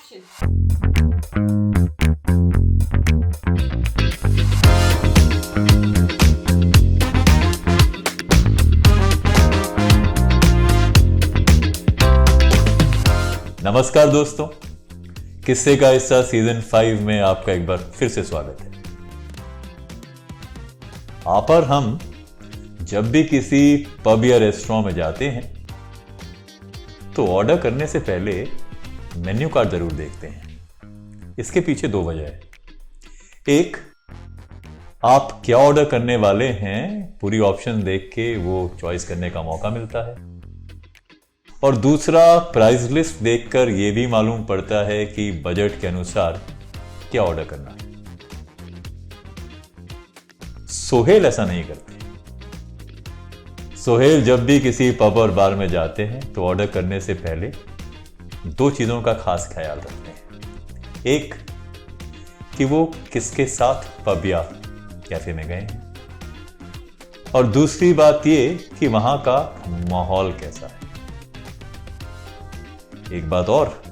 Action. नमस्कार दोस्तों, किस्से का हिस्सा सीजन 5 में आपका एक बार फिर से स्वागत है। आप और हम जब भी किसी पब या रेस्टोरेंट में जाते हैं तो ऑर्डर करने से पहले मेन्यू कार्ड जरूर देखते हैं। इसके पीछे दो वजह है। एक, आप क्या ऑर्डर करने वाले हैं पूरी ऑप्शन देख के वो चॉइस करने का मौका मिलता है, और दूसरा, प्राइस लिस्ट देखकर यह भी मालूम पड़ता है कि बजट के अनुसार क्या ऑर्डर करना है। सोहेल ऐसा नहीं करते। सोहेल जब भी किसी पब और बार में जाते हैं तो ऑर्डर करने से पहले दो चीजों का खास ख्याल रखते हैं। एक, कि वो किसके साथ पब या कैफे में गए हैं, और दूसरी बात ये कि वहां का माहौल कैसा है। एक बात और,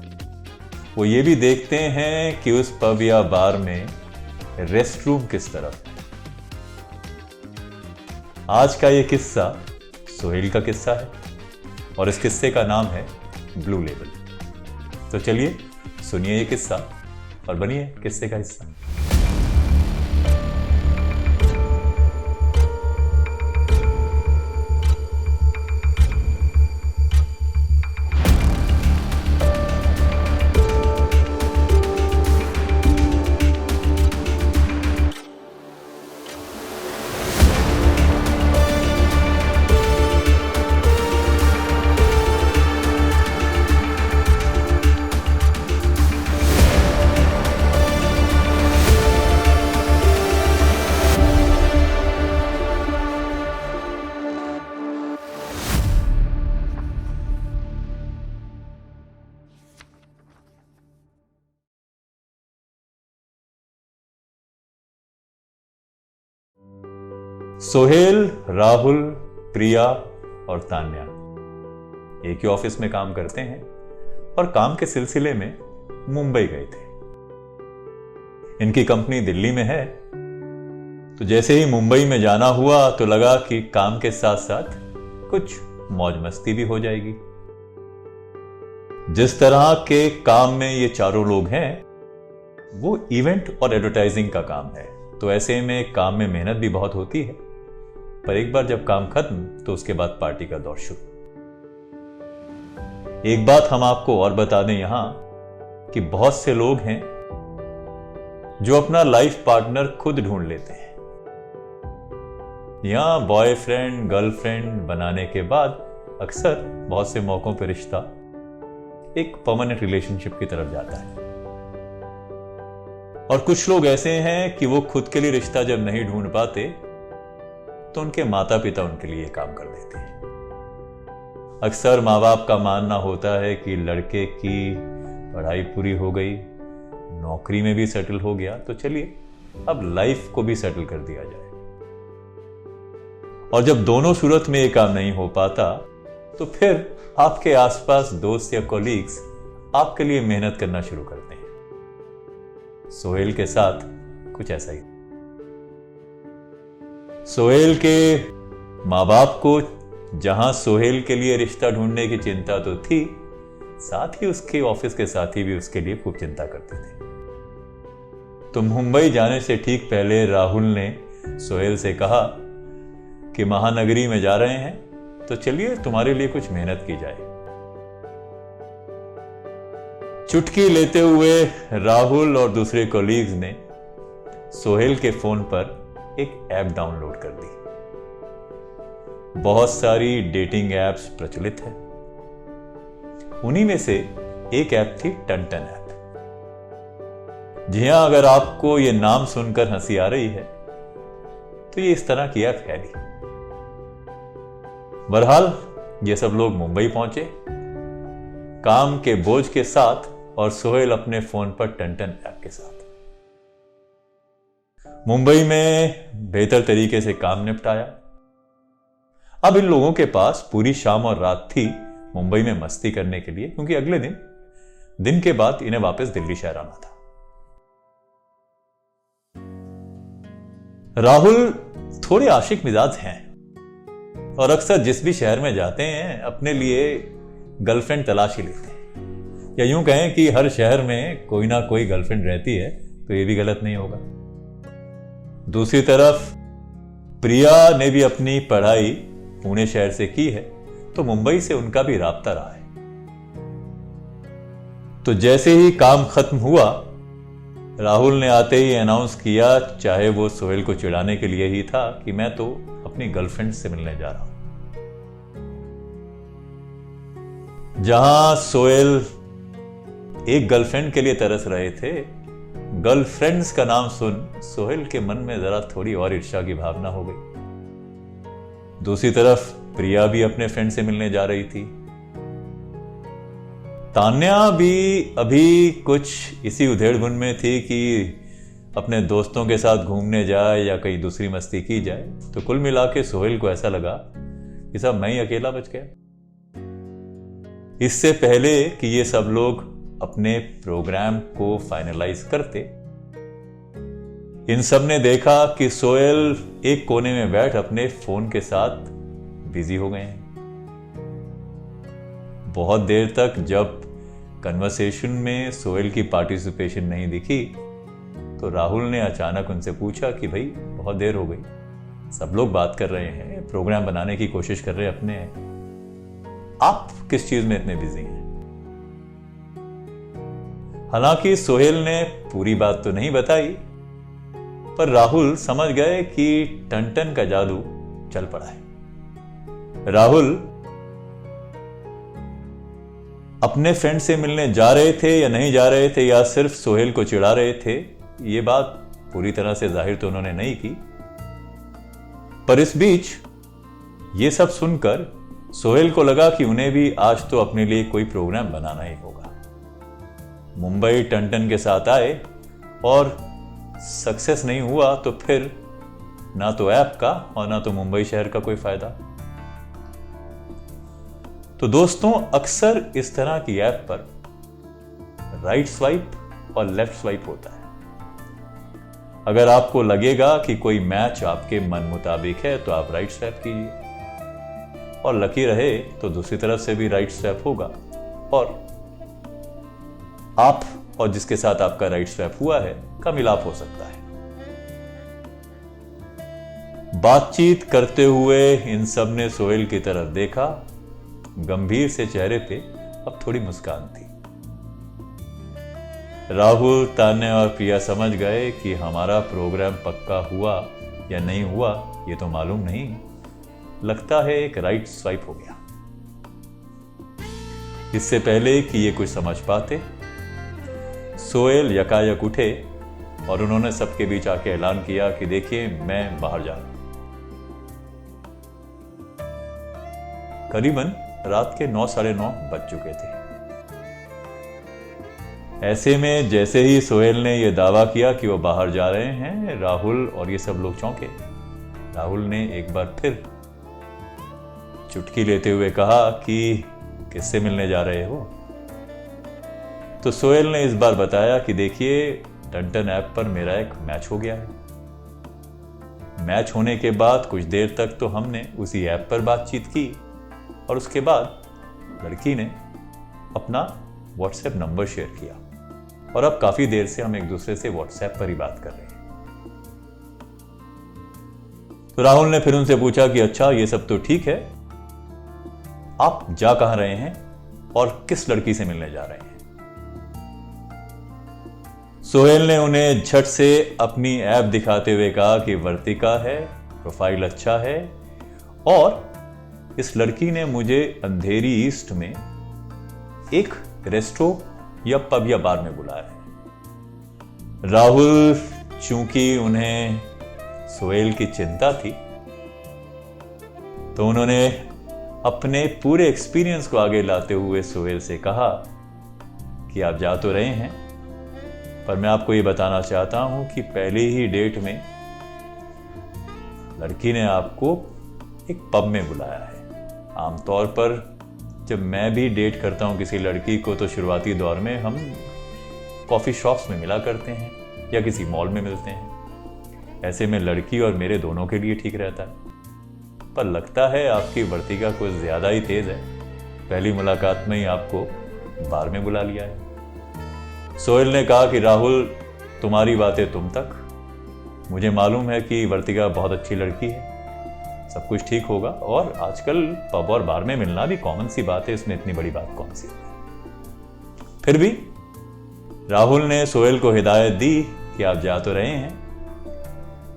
वो ये भी देखते हैं कि उस पब या बार में रेस्ट रूम किस तरफ है। आज का ये किस्सा सोहेल का किस्सा है और इस किस्से का नाम है ब्लू लेबल। तो चलिए सुनिए ये किस्सा और बनिए किस्से का हिस्सा। सोहेल, राहुल, प्रिया और तान्या एक ही ऑफिस में काम करते हैं और काम के सिलसिले में मुंबई गए थे। इनकी कंपनी दिल्ली में है, तो जैसे ही मुंबई में जाना हुआ तो लगा कि काम के साथ साथ कुछ मौज मस्ती भी हो जाएगी। जिस तरह के काम में ये चारों लोग हैं वो इवेंट और एडवर्टाइजिंग का काम है, तो ऐसे में काम में मेहनत भी बहुत होती है। पर एक बार जब काम खत्म तो उसके बाद पार्टी का दौर शुरू। एक बात हम आपको और बता दें यहां कि बहुत से लोग हैं जो अपना लाइफ पार्टनर खुद ढूंढ लेते हैं। यहां बॉयफ्रेंड गर्लफ्रेंड बनाने के बाद अक्सर बहुत से मौकों पर रिश्ता एक परमानेंट रिलेशनशिप की तरफ जाता है। और कुछ लोग ऐसे हैं कि वो खुद के लिए रिश्ता जब नहीं ढूंढ पाते तो उनके माता पिता उनके लिए काम कर देते हैं। अक्सर माँ बाप का मानना होता है कि लड़के की पढ़ाई पूरी हो गई, नौकरी में भी सेटल हो गया, तो चलिए अब लाइफ को भी सेटल कर दिया जाए। और जब दोनों सूरत में ये काम नहीं हो पाता तो फिर आपके आसपास दोस्त या कॉलीग्स आपके लिए मेहनत करना शुरू करते हैं। सोहेल के साथ कुछ ऐसा ही। सोहेल के माँ बाप को जहां सोहेल के लिए रिश्ता ढूंढने की चिंता तो थी, साथ ही उसके ऑफिस के साथी भी उसके लिए खूब चिंता करते थे। तो मुंबई जाने से ठीक पहले राहुल ने सोहेल से कहा कि महानगरी में जा रहे हैं, तो चलिए तुम्हारे लिए कुछ मेहनत की जाए। चुटकी लेते हुए राहुल और दूसरे कॉलीग्स ने सोहेल के फोन पर एक ऐप डाउनलोड कर दी। बहुत सारी डेटिंग एप्स प्रचलित है, उन्हीं में से एक ऐप थी टन-टन ऐप। जी हां, अगर आपको यह नाम सुनकर हंसी आ रही है तो ये इस तरह की ऐप है नहीं। बहरहाल ये सब लोग मुंबई पहुंचे काम के बोझ के साथ, और सोहेल अपने फोन पर टन-टन ऐप के साथ। मुंबई में बेहतर तरीके से काम निपटाया। अब इन लोगों के पास पूरी शाम और रात थी मुंबई में मस्ती करने के लिए, क्योंकि अगले दिन दिन के बाद इन्हें वापस दिल्ली शहर आना था। राहुल थोड़े आशिक मिजाज हैं और अक्सर जिस भी शहर में जाते हैं अपने लिए गर्लफ्रेंड तलाश ही लेते हैं, या यूं कहें कि हर शहर में कोई ना कोई गर्लफ्रेंड रहती है, तो ये भी गलत नहीं होगा। दूसरी तरफ प्रिया ने भी अपनी पढ़ाई पुणे शहर से की है, तो मुंबई से उनका भी राब्ता रहा है। तो जैसे ही काम खत्म हुआ, राहुल ने आते ही अनाउंस किया, चाहे वो सोहेल को चिढ़ाने के लिए ही था, कि मैं तो अपनी गर्लफ्रेंड से मिलने जा रहा हूं। जहां सोहेल एक गर्लफ्रेंड के लिए तरस रहे थे, गर्लफ्रेंड्स का नाम सुन सोहेल के मन में जरा थोड़ी और ईर्ष्या की भावना हो गई। दूसरी तरफ प्रिया भी अपने फ्रेंड से मिलने जा रही थी। तान्या भी अभी कुछ इसी उधेड़-बुन में थी कि अपने दोस्तों के साथ घूमने जाए या कहीं दूसरी मस्ती की जाए। तो कुल मिला के सोहेल को ऐसा लगा कि सब मैं ही अकेला बच गया। इससे पहले कि ये सब लोग अपने प्रोग्राम को फाइनलाइज करते, इन सब ने देखा कि सोहेल एक कोने में बैठ अपने फोन के साथ बिजी हो गए हैं। बहुत देर तक जब कन्वर्सेशन में सोहेल की पार्टिसिपेशन नहीं दिखी, तो राहुल ने अचानक उनसे पूछा कि भाई बहुत देर हो गई, सब लोग बात कर रहे हैं, प्रोग्राम बनाने की कोशिश कर रहे हैं अपने, आप किस चीज में इतने बिजी हैं? हालांकि सोहेल ने पूरी बात तो नहीं बताई, पर राहुल समझ गए कि टन का जादू चल पड़ा है। राहुल अपने फ्रेंड से मिलने जा रहे थे या नहीं जा रहे थे, या सिर्फ सोहेल को चिढ़ा रहे थे, ये बात पूरी तरह से जाहिर तो उन्होंने नहीं की। पर इस बीच ये सब सुनकर सोहेल को लगा कि उन्हें भी आज तो अपने लिए कोई प्रोग्राम बनाना ही होगा। मुंबई टन के साथ आए और सक्सेस नहीं हुआ तो फिर ना तो ऐप का और ना तो मुंबई शहर का कोई फायदा। तो दोस्तों, अक्सर इस तरह की ऐप पर राइट स्वाइप और लेफ्ट स्वाइप होता है। अगर आपको लगेगा कि कोई मैच आपके मन मुताबिक है तो आप राइट स्वाइप कीजिए, और लकी रहे तो दूसरी तरफ से भी राइट स्वाइप होगा, और आप और जिसके साथ आपका राइट स्वाइप हुआ है का मिलाप हो सकता है। बातचीत करते हुए इन सब ने सोहेल की तरफ देखा। गंभीर से चेहरे पे अब थोड़ी मुस्कान थी। राहुल, तान्या और प्रिया समझ गए कि हमारा प्रोग्राम पक्का हुआ या नहीं हुआ ये तो मालूम नहीं, लगता है एक राइट स्वाइप हो गया। इससे पहले कि ये कुछ समझ पाते, सोहेल यकायक उठे और उन्होंने सबके बीच आके ऐलान किया कि देखिए, मैं बाहर जा रहा हूं। करीबन रात के 9, साढ़े 9 बज चुके थे। ऐसे में जैसे ही सोहेल ने यह दावा किया कि वो बाहर जा रहे हैं, राहुल और ये सब लोग चौंके। राहुल ने एक बार फिर चुटकी लेते हुए कहा कि किससे मिलने जा रहे हो? तो सोहेल ने इस बार बताया कि देखिए, टन ऐप पर मेरा एक मैच हो गया है। मैच होने के बाद कुछ देर तक तो हमने उसी ऐप पर बातचीत की, और उसके बाद लड़की ने अपना व्हाट्सएप नंबर शेयर किया, और अब काफी देर से हम एक दूसरे से व्हाट्सएप पर ही बात कर रहे हैं। तो राहुल ने फिर उनसे पूछा कि अच्छा, ये सब तो ठीक है, आप जा कहां रहे हैं और किस लड़की से मिलने जा रहे हैं? सोहेल ने उन्हें झट से अपनी ऐप दिखाते हुए कहा कि वर्तिका है, प्रोफाइल अच्छा है, और इस लड़की ने मुझे अंधेरी ईस्ट में एक रेस्टो या पब या बार में बुलाया है। राहुल, चूंकि उन्हें सोहेल की चिंता थी, तो उन्होंने अपने पूरे एक्सपीरियंस को आगे लाते हुए सोहेल से कहा कि आप जा तो रहे हैं, पर मैं आपको ये बताना चाहता हूं कि पहले ही डेट में लड़की ने आपको एक पब में बुलाया है। आमतौर पर जब मैं भी डेट करता हूँ किसी लड़की को तो शुरुआती दौर में हम कॉफ़ी शॉप्स में मिला करते हैं या किसी मॉल में मिलते हैं। ऐसे में लड़की और मेरे दोनों के लिए ठीक रहता है। पर लगता है आपकी वर्तिका कुछ ज़्यादा ही तेज़ है। पहली मुलाकात में ही आपको बार में बुला लिया है। सोहेल ने कहा कि राहुल, तुम्हारी बातें तुम तक, मुझे मालूम है कि वर्तिका बहुत अच्छी लड़की है, सब कुछ ठीक होगा। और आजकल पब और बार में मिलना भी कॉमन सी बात है, इसमें इतनी बड़ी बात कौन सी है। फिर भी राहुल ने सोहेल को हिदायत दी कि आप जा तो रहे हैं,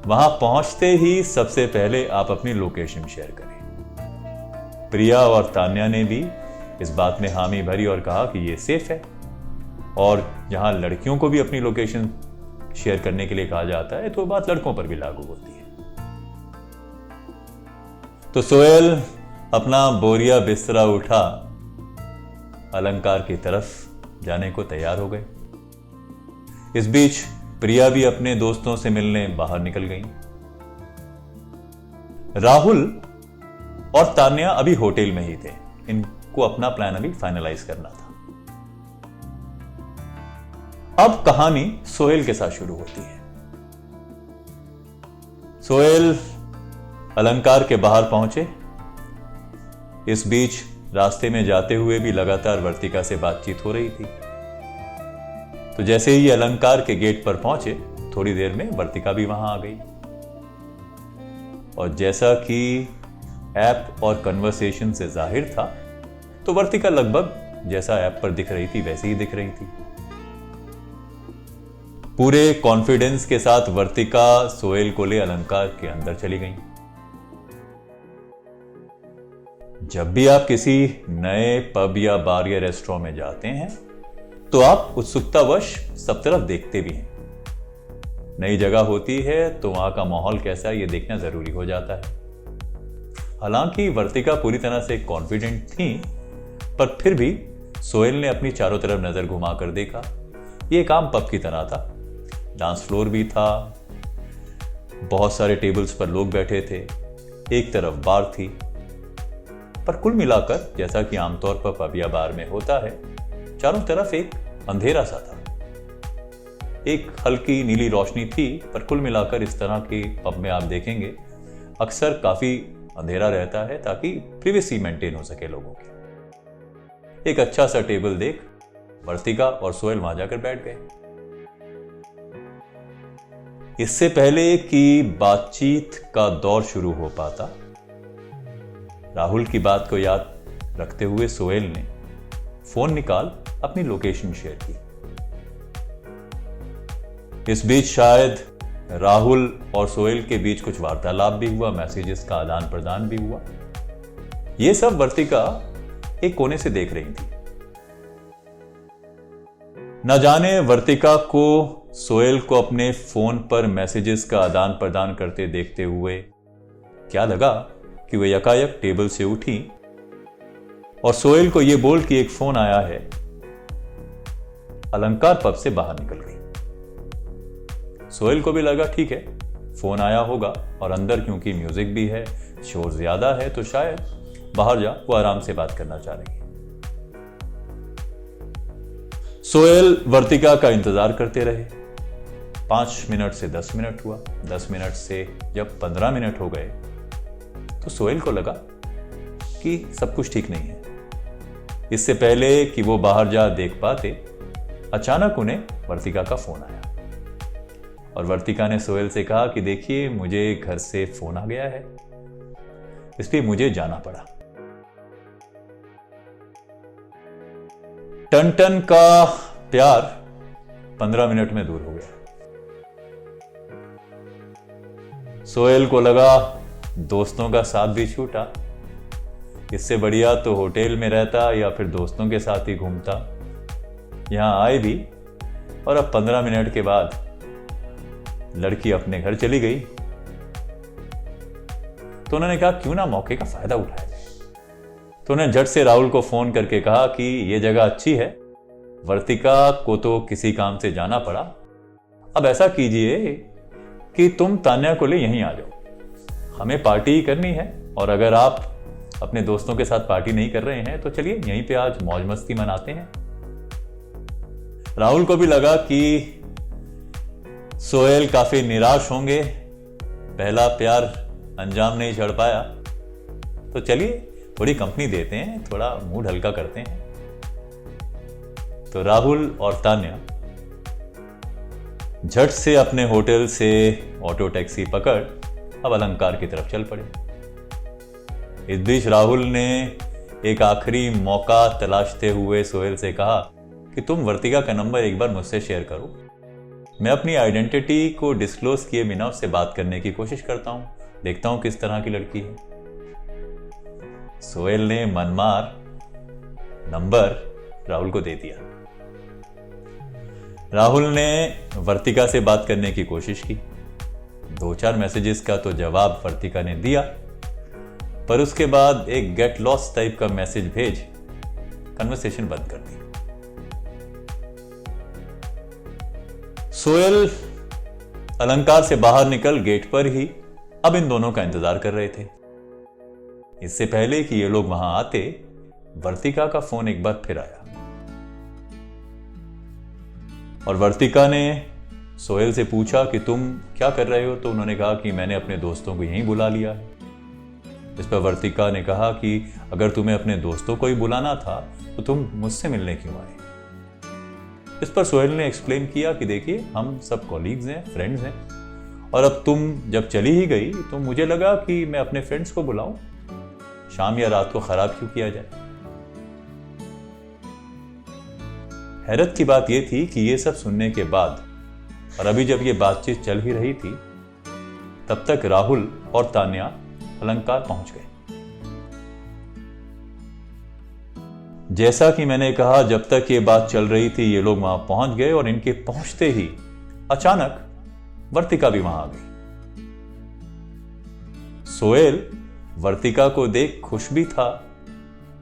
वहां पहुंचते ही सबसे पहले आप अपनी लोकेशन शेयर करें। प्रिया और तान्या ने भी इस बात में हामी भरी और कहा कि ये सेफ है, और जहां लड़कियों को भी अपनी लोकेशन शेयर करने के लिए कहा जाता है तो बात लड़कों पर भी लागू होती है। तो सोहेल अपना बोरिया बिस्तरा उठा अलंकार की तरफ जाने को तैयार हो गए। इस बीच प्रिया भी अपने दोस्तों से मिलने बाहर निकल गई। राहुल और तान्या अभी होटल में ही थे। इनको अपना प्लान अभी फाइनलाइज करना था। अब कहानी सोहेल के साथ शुरू होती है। सोहेल अलंकार के बाहर पहुंचे। इस बीच रास्ते में जाते हुए भी लगातार वर्तिका से बातचीत हो रही थी। तो जैसे ही अलंकार के गेट पर पहुंचे, थोड़ी देर में वर्तिका भी वहां आ गई। और जैसा कि ऐप और कन्वर्सेशन से जाहिर था, तो वर्तिका लगभग जैसा ऐप पर दिख रही थी वैसे ही दिख रही थी। पूरे कॉन्फिडेंस के साथ वर्तिका सोहेल को ले अलंकार के अंदर चली गई। जब भी आप किसी नए पब या बार या रेस्टोरेंट में जाते हैं तो आप उत्सुकतावश सब तरफ देखते भी हैं। नई जगह होती है तो वहां का माहौल कैसा है ये देखना जरूरी हो जाता है। हालांकि वर्तिका पूरी तरह से कॉन्फिडेंट थी, पर फिर भी सोहेल ने अपनी चारों तरफ नजर घुमाकर देखा। ये एक आम पब की तरह था। डांस फ्लोर भी था, बहुत सारे टेबल्स पर लोग बैठे थे, एक तरफ बार थी। पर कुल मिलाकर जैसा कि आमतौर पर पब या बार में होता है, चारों तरफ एक अंधेरा सा था। एक हल्की नीली रोशनी थी, पर कुल मिलाकर इस तरह के पब में आप देखेंगे अक्सर काफी अंधेरा रहता है ताकि प्रिवेसी मेंटेन हो सके लोगों की। एक अच्छा सा टेबल देख वर्तिका और सोहेल वहां जाकर बैठ गए। इससे पहले कि बातचीत का दौर शुरू हो पाता, राहुल की बात को याद रखते हुए सोहेल ने फोन निकाल अपनी लोकेशन शेयर की। इस बीच शायद राहुल और सोहेल के बीच कुछ वार्तालाप भी हुआ, मैसेजेस का आदान प्रदान भी हुआ। यह सब वर्तिका एक कोने से देख रही थी। न जाने वर्तिका को सोहेल को अपने फोन पर मैसेजेस का आदान प्रदान करते देखते हुए क्या लगा कि वह यकायक टेबल से उठी और सोहेल को यह बोल कि एक फोन आया है, अलंकार पब से बाहर निकल गई। सोहेल को भी लगा ठीक है, फोन आया होगा और अंदर क्योंकि म्यूजिक भी है, शोर ज्यादा है, तो शायद बाहर जा वो आराम से बात करना चाह रही है। सोहेल वर्तिका का इंतजार करते रहे। 5 मिनट से 10 मिनट हुआ, 10 मिनट से जब 15 मिनट हो गए तो सोहेल को लगा कि सब कुछ ठीक नहीं है। इससे पहले कि वो बाहर जा देख पाते, अचानक उन्हें वर्तिका का फोन आया और वर्तिका ने सोहेल से कहा कि देखिए, मुझे घर से फोन आ गया है, इसलिए मुझे जाना पड़ा। टन टन का प्यार 15 मिनट में दूर हो गया। सोहेल को लगा दोस्तों का साथ भी छूटा, इससे बढ़िया तो होटल में रहता या फिर दोस्तों के साथ ही घूमता। यहां आए भी और अब 15 मिनट के बाद लड़की अपने घर चली गई। तो उन्होंने कहा क्यों ना मौके का फायदा उठाया जाए। तो उन्होंने झट से राहुल को फोन करके कहा कि यह जगह अच्छी है, वर्तिका को तो किसी काम से जाना पड़ा, अब ऐसा कीजिए कि तुम तान्या को ले यहीं आ जाओ, हमें पार्टी ही करनी है, और अगर आप अपने दोस्तों के साथ पार्टी नहीं कर रहे हैं तो चलिए यहीं पे आज मौज मस्ती मनाते हैं। राहुल को भी लगा कि सोहेल काफी निराश होंगे, पहला प्यार अंजाम नहीं चढ़ पाया, तो चलिए थोड़ी कंपनी देते हैं, थोड़ा मूड हल्का करते हैं। तो राहुल और तान्या झट से अपने होटल से ऑटो टैक्सी पकड़ अब अलंकार की तरफ चल पड़े। इस बीच राहुल ने एक आखिरी मौका तलाशते हुए सोहेल से कहा कि तुम वर्तिका का नंबर एक बार मुझसे शेयर करो, मैं अपनी आइडेंटिटी को डिस्क्लोज किए बिना उससे बात करने की कोशिश करता हूं, देखता हूं किस तरह की लड़की है। सोहेल ने मनमार नंबर राहुल को दे दिया। राहुल ने वर्तिका से बात करने की कोशिश की, 2-4 मैसेजेस का तो जवाब वर्तिका ने दिया, पर उसके बाद एक गेट लॉस्ट टाइप का मैसेज भेज कन्वर्सेशन बंद कर दी। सोहेल अलंकार से बाहर निकल गेट पर ही अब इन दोनों का इंतजार कर रहे थे। इससे पहले कि ये लोग वहां आते, वर्तिका का फोन एक बार फिर आया और वर्तिका ने सोहेल से पूछा कि तुम क्या कर रहे हो, तो उन्होंने कहा कि मैंने अपने दोस्तों को यहीं बुला लिया है। इस पर वर्तिका ने कहा कि अगर तुम्हें अपने दोस्तों को ही बुलाना था तो तुम मुझसे मिलने क्यों आए। इस पर सोहेल ने एक्सप्लेन किया कि देखिए हम सब कॉलीग्स हैं, फ्रेंड्स हैं, और अब तुम जब चली ही गई तो मुझे लगा कि मैं अपने फ्रेंड्स को बुलाऊं, शाम या रात को खराब क्यों किया जाए। हैरत की बात यह थी कि यह सब सुनने के बाद और अभी जब यह बातचीत चल ही रही थी तब तक राहुल और तान्या अलंकार पहुंच गए। जैसा कि मैंने कहा, जब तक ये बात चल रही थी ये लोग वहां पहुंच गए और इनके पहुंचते ही अचानक वर्तिका भी वहां आ गई। सोहेल वर्तिका को देख खुश भी था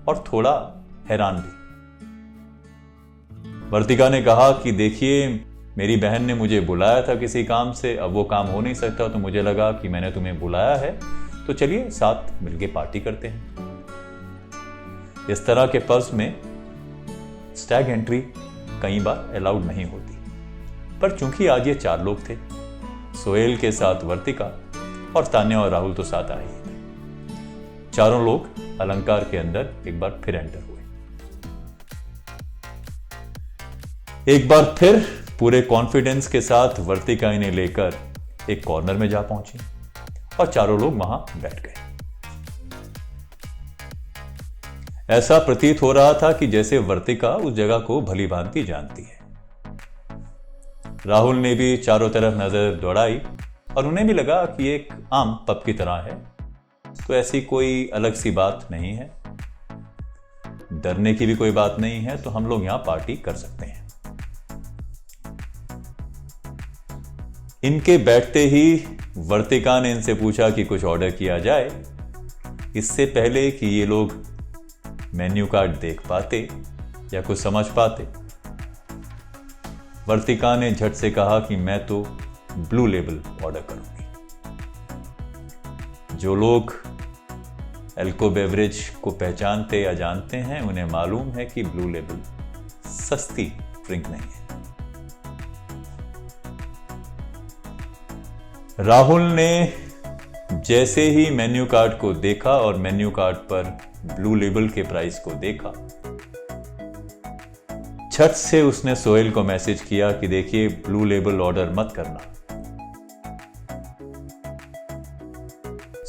और थोड़ा हैरान भी। वर्तिका ने कहा कि देखिए मेरी बहन ने मुझे बुलाया था किसी काम से, अब वो काम हो नहीं सकता तो मुझे लगा कि मैंने तुम्हें बुलाया है तो चलिए साथ मिलके पार्टी करते हैं। इस तरह के पर्स में स्टैग एंट्री कई बार अलाउड नहीं होती, पर चूंकि आज ये 4 लोग थे, सोहेल के साथ वर्तिका और तान्या और राहुल तो साथ आए ही थे। चारों लोग अलंकार के अंदर एक बार फिर एंटर हुए। एक बार फिर पूरे कॉन्फिडेंस के साथ वर्तिका इन्हें लेकर एक कॉर्नर में जा पहुंची और चारों लोग वहां बैठ गए। ऐसा प्रतीत हो रहा था कि जैसे वर्तिका उस जगह को भली भांति जानती है। राहुल ने भी चारों तरफ नजर दौड़ाई और उन्हें भी लगा कि एक आम पब की तरह है, तो ऐसी कोई अलग सी बात नहीं है, डरने की भी कोई बात नहीं है, तो हम लोग यहां पार्टी कर सकते हैं। इनके बैठते ही वर्तिका ने इनसे पूछा कि कुछ ऑर्डर किया जाए। इससे पहले कि ये लोग मेन्यू कार्ड देख पाते या कुछ समझ पाते, वर्तिका ने झट से कहा कि मैं तो ब्लू लेबल ऑर्डर करूंगी। जो लोग एल्को बेवरेज को पहचानते या जानते हैं उन्हें मालूम है कि ब्लू लेबल सस्ती ड्रिंक नहीं है। राहुल ने जैसे ही मेन्यू कार्ड को देखा और मेन्यू कार्ड पर ब्लू लेबल के प्राइस को देखा, झट से उसने सोहेल को मैसेज किया कि देखिए ब्लू लेबल ऑर्डर मत करना।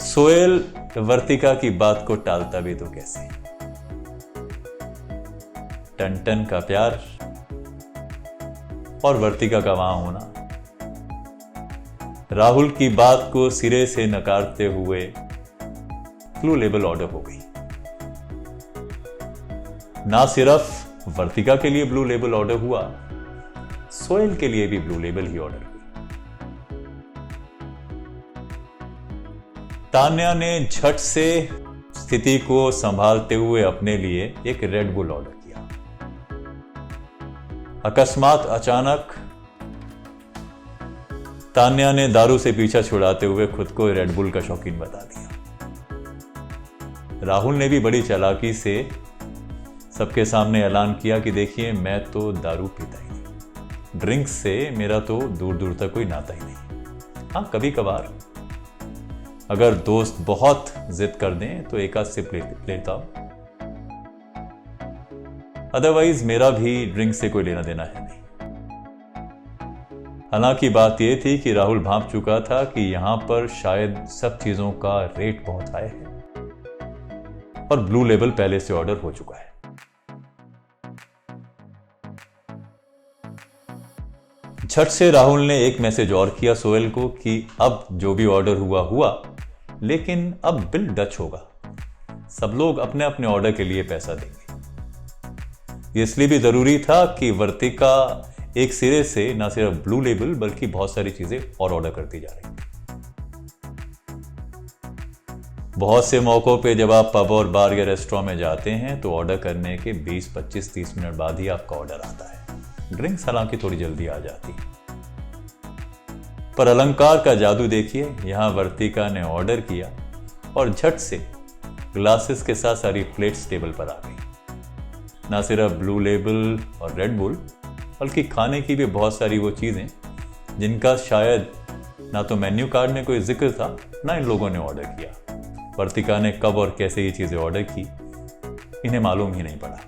सोहेल वर्तिका की बात को टालता भी तो कैसे। टन का प्यार और वर्तिका का वहां होना राहुल की बात को सिरे से नकारते हुए ब्लू लेबल ऑर्डर हो गई। ना सिर्फ वर्तिका के लिए ब्लू लेबल ऑर्डर हुआ, सोहेल के लिए भी ब्लू लेबल ही ऑर्डर हुई। तान्या ने झट से स्थिति को संभालते हुए अपने लिए एक रेड बुल ऑर्डर किया। अकस्मात अचानक तान्या ने दारू से पीछा छुड़ाते हुए खुद को रेड बुल का शौकीन बता दिया। राहुल ने भी बड़ी चालाकी से सबके सामने ऐलान किया कि देखिए, मैं तो दारू पीता ही नहीं, ड्रिंक्स से मेरा तो दूर दूर तक कोई नाता ही नहीं। हाँ, कभी कभार अगर दोस्त बहुत जिद कर दें तो एक आध सिप लेता हूं, अदरवाइज मेरा भी ड्रिंक से कोई लेना देना है नहीं। हालांकि बात यह थी कि राहुल भांप चुका था कि यहां पर शायद सब चीजों का रेट बहुत हाई है और ब्लू लेबल पहले से ऑर्डर हो चुका है। झट से राहुल ने एक मैसेज और किया सोहेल को कि अब जो भी ऑर्डर हुआ हुआ, लेकिन अब बिल डच होगा, सब लोग अपने अपने ऑर्डर के लिए पैसा देंगे। इसलिए भी जरूरी था कि वर्तिका एक सिरे से न सिर्फ ब्लू लेबल बल्कि बहुत सारी चीजें और ऑर्डर करती जा रही। बहुत से मौकों पे जब आप पब और बार या रेस्टोरेंट में जाते हैं तो ऑर्डर करने के 20, 25, 30 मिनट बाद ही आपका ऑर्डर आता है। ड्रिंक्स हालांकि थोड़ी जल्दी आ जाती है, पर अलंकार का जादू देखिए। यहां वर्तिका ने ऑर्डर किया और झट से ग्लासेस के साथ सारी प्लेट्स टेबल पर आ गई। ना सिर्फ ब्लू लेबल और रेड बुल बल्कि खाने की भी बहुत सारी वो चीजें जिनका शायद ना तो मेन्यू कार्ड में कोई जिक्र था, ना इन लोगों ने ऑर्डर किया। वर्तिका ने कब और कैसे ये चीजें ऑर्डर की, इन्हें मालूम ही नहीं पड़ा।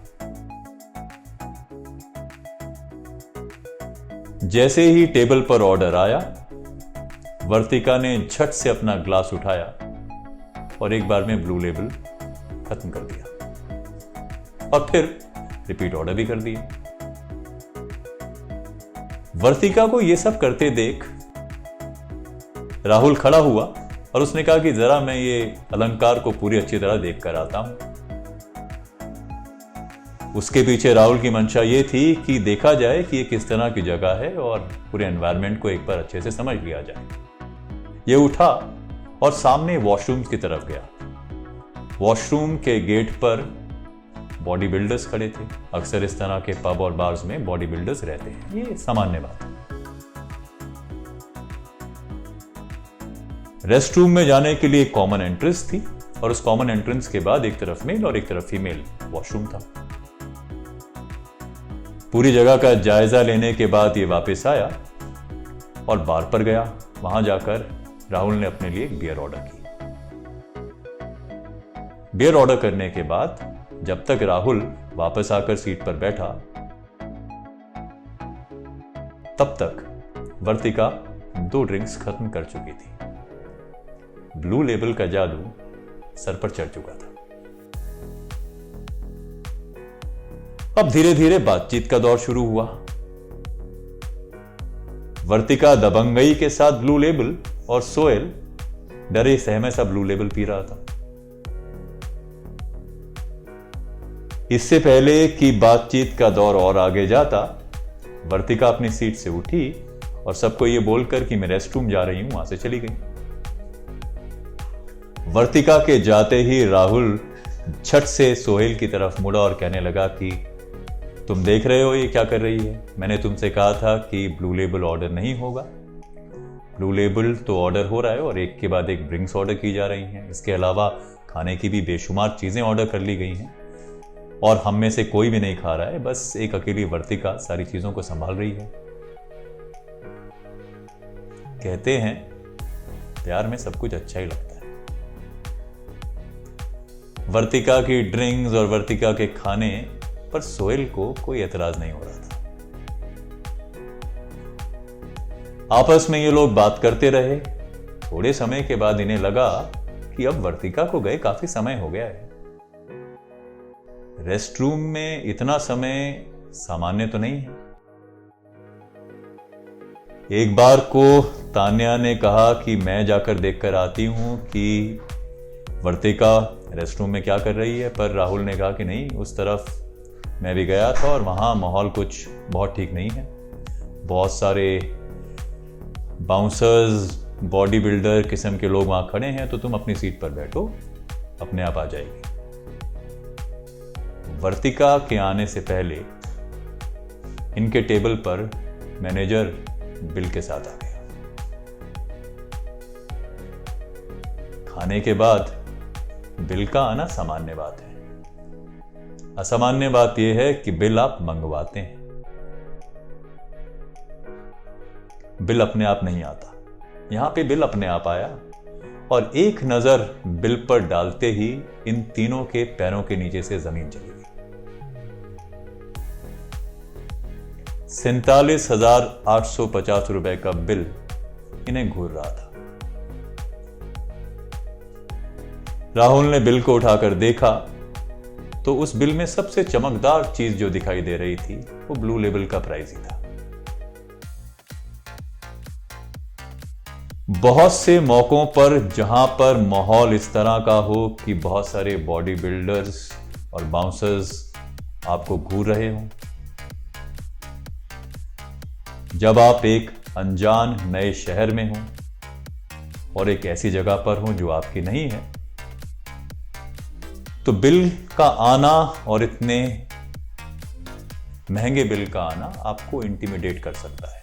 जैसे ही टेबल पर ऑर्डर आया, वर्तिका ने झट से अपना ग्लास उठाया और एक बार में ब्लू लेबल खत्म कर दिया और फिर रिपीट ऑर्डर भी कर दिया। वर्तिका को यह सब करते देख राहुल खड़ा हुआ और उसने कहा कि जरा मैं ये अलंकार को पूरी अच्छी तरह देख कर आता हूं। उसके पीछे राहुल की मंशा ये थी कि देखा जाए कि ये किस तरह की जगह है और पूरे एनवायरनमेंट को एक बार अच्छे से समझ लिया जाए। ये उठा और सामने वॉशरूम की तरफ गया। वॉशरूम के गेट पर बॉडी बिल्डर्स खड़े थे। अक्सर इस तरह के पब और बार्स में बॉडी बिल्डर्स रहते हैं, ये सामान्य बात है। रेस्ट रूम में जाने के लिए एक कॉमन एंट्रेंस थी और उस कॉमन एंट्रेंस के बाद एक तरफ मेल और एक तरफ फीमेल वॉशरूम था। पूरी जगह का जायजा लेने के बाद ये वापस आया और बार पर गया। वहां जाकर राहुल ने अपने लिए एक बियर ऑर्डर की। बियर ऑर्डर करने के बाद जब तक राहुल वापस आकर सीट पर बैठा, तब तक वर्तिका 2 ड्रिंक्स खत्म कर चुकी थी। ब्लू लेबल का जादू सर पर चढ़ चुका था। अब धीरे धीरे बातचीत का दौर शुरू हुआ। वर्तिका दबंगई के साथ ब्लू लेबल और सोहेल डरे सहमे सा ब्लू लेबल पी रहा था। इससे पहले कि बातचीत का दौर और आगे जाता, वर्तिका अपनी सीट से उठी और सबको यह बोलकर कि मैं रेस्ट रूम जा रही हूं, वहां से चली गई। वर्तिका के जाते ही राहुल झट से सोहेल की तरफ मुड़ा और कहने लगा कि तुम देख रहे हो ये क्या कर रही है? मैंने तुमसे कहा था कि ब्लू लेबल ऑर्डर नहीं होगा। ब्लू लेबल तो ऑर्डर हो रहा है और एक के बाद एक ड्रिंक्स ऑर्डर की जा रही हैं। इसके अलावा खाने की भी बेशुमार चीजें ऑर्डर कर ली गई हैं और हम में से कोई भी नहीं खा रहा है, बस एक अकेली वर्तिका सारी चीजों को संभाल रही है। कहते हैं प्यार में सब कुछ अच्छा ही लगता है। वर्तिका की ड्रिंक्स और वर्तिका के खाने पर सोहेल को कोई एतराज नहीं हो रहा था। आपस में ये लोग बात करते रहे। थोड़े समय के बाद इन्हें लगा कि अब वर्तिका को गए काफी समय हो गया है। रेस्ट रूम में इतना समय सामान्य तो नहीं है। एक बार को तान्या ने कहा कि मैं जाकर देखकर आती हूं कि वर्तिका रेस्ट रूम में क्या कर रही है, पर राहुल ने कहा कि नहीं, उस तरफ मैं भी गया था और वहां माहौल कुछ बहुत ठीक नहीं है। बहुत सारे बाउंसर्स, बॉडी बिल्डर किस्म के लोग वहां खड़े हैं, तो तुम अपनी सीट पर बैठो, अपने आप आ जाएगी। वर्तिका के आने से पहले इनके टेबल पर मैनेजर बिल के साथ आ गया। खाने के बाद बिल का आना सामान्य बात है। असामान्य बात यह है कि बिल आप मंगवाते हैं। बिल अपने आप नहीं आता। यहां पे बिल अपने आप आया और एक नजर बिल पर डालते ही इन तीनों के पैरों के नीचे से जमीन चली गई। 47,850 रुपए का बिल इन्हें घूर रहा था। राहुल ने बिल को उठाकर देखा तो उस बिल में सबसे चमकदार चीज जो दिखाई दे रही थी वो ब्लू लेबल का प्राइस ही था। बहुत से मौकों पर जहां पर माहौल इस तरह का हो कि बहुत सारे बॉडी बिल्डर्स और बाउंसर्स आपको घूर रहे हों, जब आप एक अनजान नए शहर में हों और एक ऐसी जगह पर हों जो आपकी नहीं है, तो बिल का आना और इतने महंगे बिल का आना आपको इंटिमिडेट कर सकता है।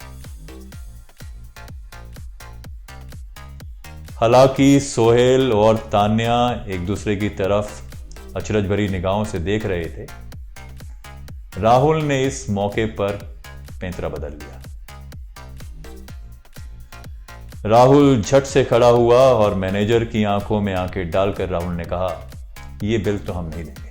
हालांकि सोहेल और तान्या एक दूसरे की तरफ अचरज भरी निगाहों से देख रहे थे, राहुल ने इस मौके पर पैंतरा बदल लिया। राहुल झट से खड़ा हुआ और मैनेजर की आंखों में आंखें डालकर राहुल ने कहा, यह बिल तो हम नहीं देंगे।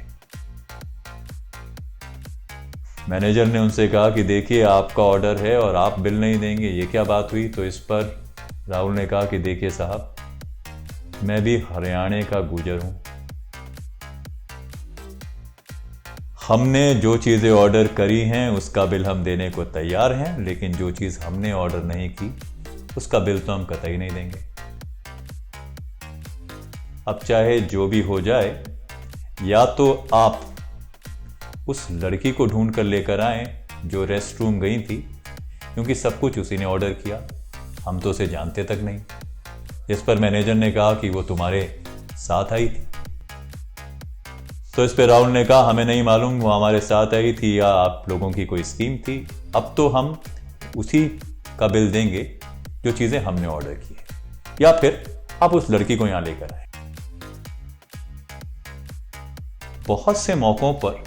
मैनेजर ने उनसे कहा कि देखिए आपका ऑर्डर है और आप बिल नहीं देंगे, ये क्या बात हुई। तो इस पर राहुल ने कहा कि देखिए साहब, मैं भी हरियाणा का गुजर हूं। हमने जो चीजें ऑर्डर करी हैं उसका बिल हम देने को तैयार हैं, लेकिन जो चीज हमने ऑर्डर नहीं की उसका बिल तो हम कतई नहीं देंगे। अब चाहे जो भी हो जाए, या तो आप उस लड़की को ढूंढ कर लेकर आए जो रेस्ट रूम गई थी, क्योंकि सब कुछ उसी ने ऑर्डर किया, हम तो उसे जानते तक नहीं। इस पर मैनेजर ने कहा कि वो तुम्हारे साथ आई थी। तो इस पर राहुल ने कहा, हमें नहीं मालूम वो हमारे साथ आई थी या आप लोगों की कोई स्कीम थी। अब तो हम उसी का बिल देंगे जो चीजें हमने ऑर्डर की है, या फिर आप उस लड़की को यहां लेकर आए। बहुत से मौकों पर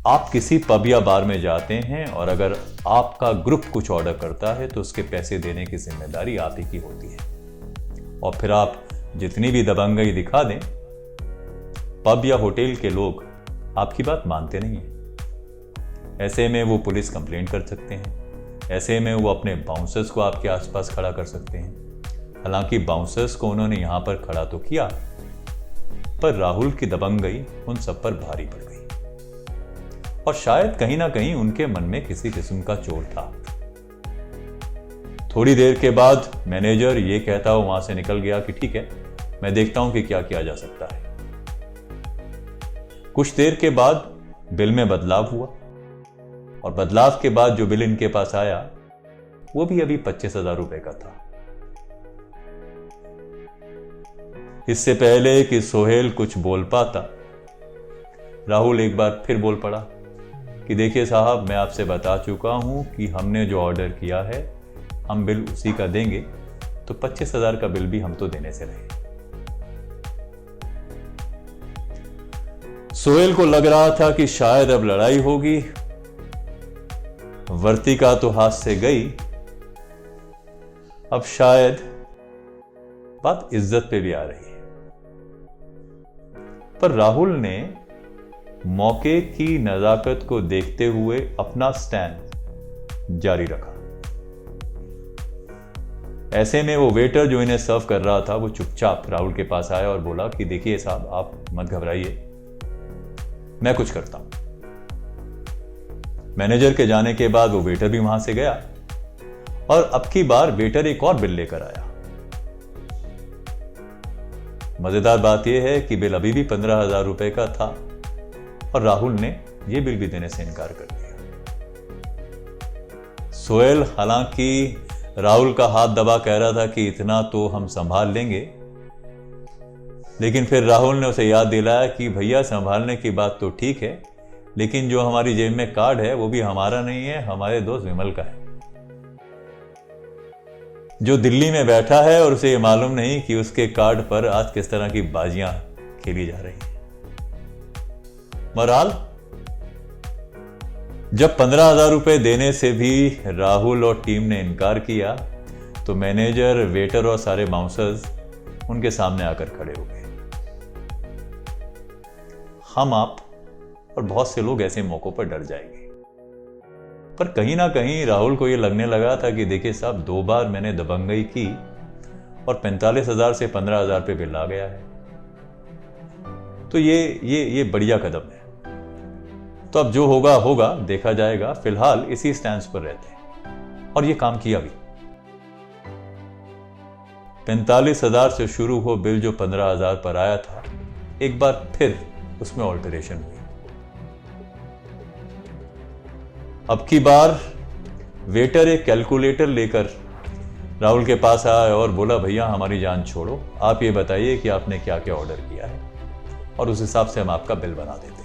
आप किसी पब या बार में जाते हैं और अगर आपका ग्रुप कुछ ऑर्डर करता है तो उसके पैसे देने की जिम्मेदारी आप ही की होती है, और फिर आप जितनी भी दबंगई दिखा दें, पब या होटल के लोग आपकी बात मानते नहीं हैं। ऐसे में वो पुलिस कंप्लेंट कर सकते हैं, ऐसे में वो अपने बाउंसर्स को आपके आसपास खड़ा कर सकते हैं। हालांकि बाउंसर्स को उन्होंने यहां पर खड़ा तो किया, पर राहुल की दबंगई उन सब पर भारी पड़ गई और शायद कहीं ना कहीं उनके मन में किसी किस्म का चोर था। थोड़ी देर के बाद मैनेजर ये कहता हुआ वहां से निकल गया कि ठीक है, मैं देखता हूं कि क्या किया जा सकता है। कुछ देर के बाद बिल में बदलाव हुआ और बदलाव के बाद जो बिल इनके पास आया वो भी अभी 25,000 रुपए का था। इससे पहले कि सोहेल कुछ बोल पाता, राहुल एक बार फिर बोल पड़ा कि देखिए साहब, मैं आपसे बता चुका हूं कि हमने जो ऑर्डर किया है हम बिल उसी का देंगे, तो 25,000 का बिल भी हम तो देने से रहे। सोहेल को लग रहा था कि शायद अब लड़ाई होगी। वर्तिका तो हाथ से गई, अब शायद बात इज्जत पे भी आ रही है। पर राहुल ने मौके की नजाकत को देखते हुए अपना स्टैंड जारी रखा। ऐसे में वो वेटर जो इन्हें सर्व कर रहा था वो चुपचाप राहुल के पास आया और बोला कि देखिए साहब, आप मत घबराइए, मैं कुछ करता हूं। मैनेजर के जाने के बाद वो वेटर भी वहां से गया और अब की बार वेटर एक और बिल लेकर आया। मजेदार बात यह है कि बिल अभी भी 15,000 रुपए का था और राहुल ने यह बिल भी देने से इनकार कर दिया। सोहेल हालांकि राहुल का हाथ दबा कह रहा था कि इतना तो हम संभाल लेंगे, लेकिन फिर राहुल ने उसे याद दिलाया कि भैया संभालने की बात तो ठीक है, लेकिन जो हमारी जेब में कार्ड है वो भी हमारा नहीं है, हमारे दोस्त विमल का है, जो दिल्ली में बैठा है और उसे ये मालूम नहीं कि उसके कार्ड पर आज किस तरह की बाजियां खेली जा रही है। बहरहाल जब 15,000 रुपए देने से भी राहुल और टीम ने इनकार किया तो मैनेजर, वेटर और सारे बाउंसर्स उनके सामने आकर खड़े हो गए। हम, आप और बहुत से लोग ऐसे मौकों पर डर जाएंगे, पर कहीं ना कहीं राहुल को यह लगने लगा था कि देखिए साहब, 2 बार मैंने दबंगई की और 45,000 से 15,000 पे बिल आ गया है, तो ये बढ़िया कदम है। तो अब जो होगा होगा, देखा जाएगा। फिलहाल इसी स्टैंड पर रहते हैं और ये काम किया भी। 45,000 से शुरू हो बिल जो 15,000 पर आया था, एक बार फिर उसमें ऑल्टरेशन हुई। अब की बार वेटर एक कैलकुलेटर लेकर राहुल के पास आया और बोला, भैया हमारी जान छोड़ो, आप ये बताइए कि आपने क्या क्या ऑर्डर किया है और उस हिसाब से हम आपका बिल बना देते हैं।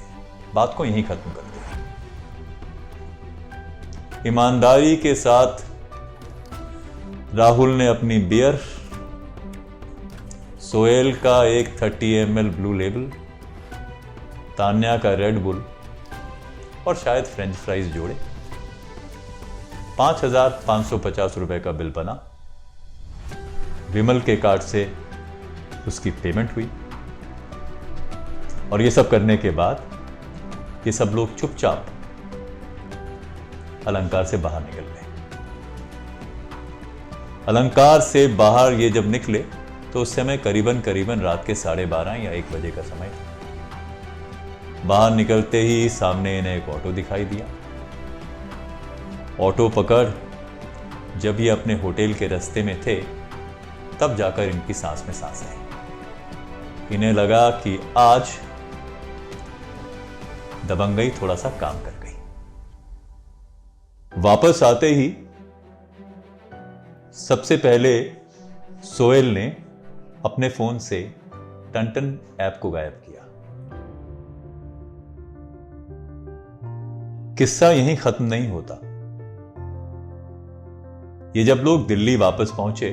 बात को यहीं खत्म करते हैं। ईमानदारी के साथ राहुल ने अपनी बियर, सोहेल का एक 30 ml ब्लू लेबल, तान्या का रेड बुल और शायद फ्रेंच फ्राइज जोड़े। 5,550 रुपए का बिल बना। विमल के कार्ड से उसकी पेमेंट हुई और ये सब करने के बाद ये सब लोग चुपचाप अलंकार से बाहर निकल गए। अलंकार से बाहर ये जब निकले तो उस समय करीबन रात के 12:30 या 1 बजे का समय था। बाहर निकलते ही सामने इन्हें एक ऑटो दिखाई दिया। ऑटो पकड़ जब ये अपने होटल के रास्ते में थे, तब जाकर इनकी सांस में सांस आई। इन्हें लगा कि आज दबंगई थोड़ा सा काम कर गई। वापस आते ही सबसे पहले सोहेल ने अपने फोन से टन ऐप को गायब किया। किस्सा यहीं खत्म नहीं होता। ये जब लोग दिल्ली वापस पहुंचे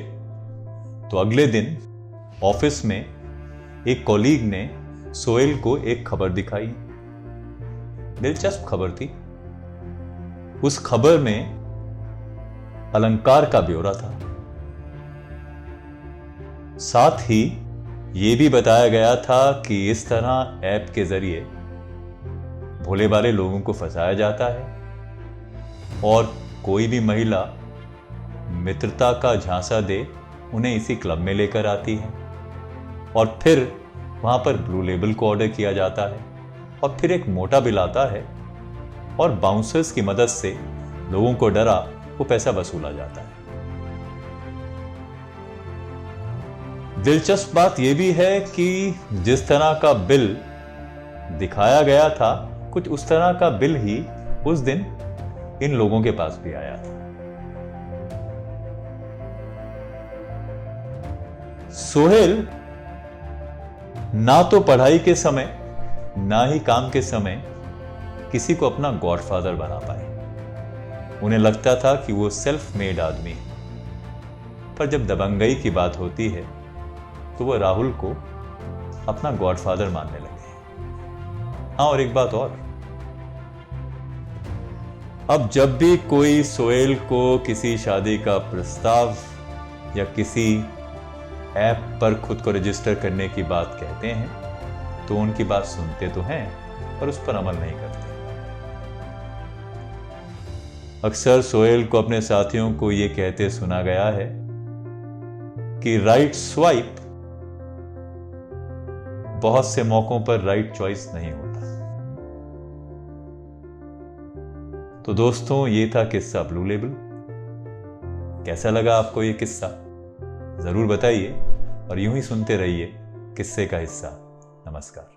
तो अगले दिन ऑफिस में एक कॉलीग ने सोहेल को एक खबर दिखाई। दिलचस्प खबर थी। उस खबर में अलंकार का ब्यौरा था। साथ ही यह भी बताया गया था कि इस तरह ऐप के जरिए भोले भाले लोगों को फंसाया जाता है और कोई भी महिला मित्रता का झांसा दे उन्हें इसी क्लब में लेकर आती है और फिर वहां पर ब्लू लेबल को ऑर्डर किया जाता है और फिर एक मोटा बिल आता है और बाउंसर्स की मदद से लोगों को डरा वो पैसा वसूला जाता है। दिलचस्प बात यह भी है कि जिस तरह का बिल दिखाया गया था, कुछ उस तरह का बिल ही उस दिन इन लोगों के पास भी आया था। सोहेल ना तो पढ़ाई के समय ना ही काम के समय किसी को अपना गॉडफादर बना पाए। उन्हें लगता था कि वो सेल्फ मेड आदमी है, पर जब दबंगई की बात होती है तो वो राहुल को अपना गॉडफादर मानने लगे। हाँ, और एक बात और, अब जब भी कोई सोहेल को किसी शादी का प्रस्ताव या किसी ऐप पर खुद को रजिस्टर करने की बात कहते हैं तो उनकी बात सुनते तो हैं पर उस पर अमल नहीं करते। अक्सर सोहेल को अपने साथियों को यह कहते सुना गया है कि राइट स्वाइप बहुत से मौकों पर राइट चॉइस नहीं होता। तो दोस्तों, ये था किस्सा ब्लू लेबल। कैसा लगा आपको ये किस्सा? जरूर बताइए और यूं ही सुनते रहिए किस्से का हिस्सा। नमस्कार।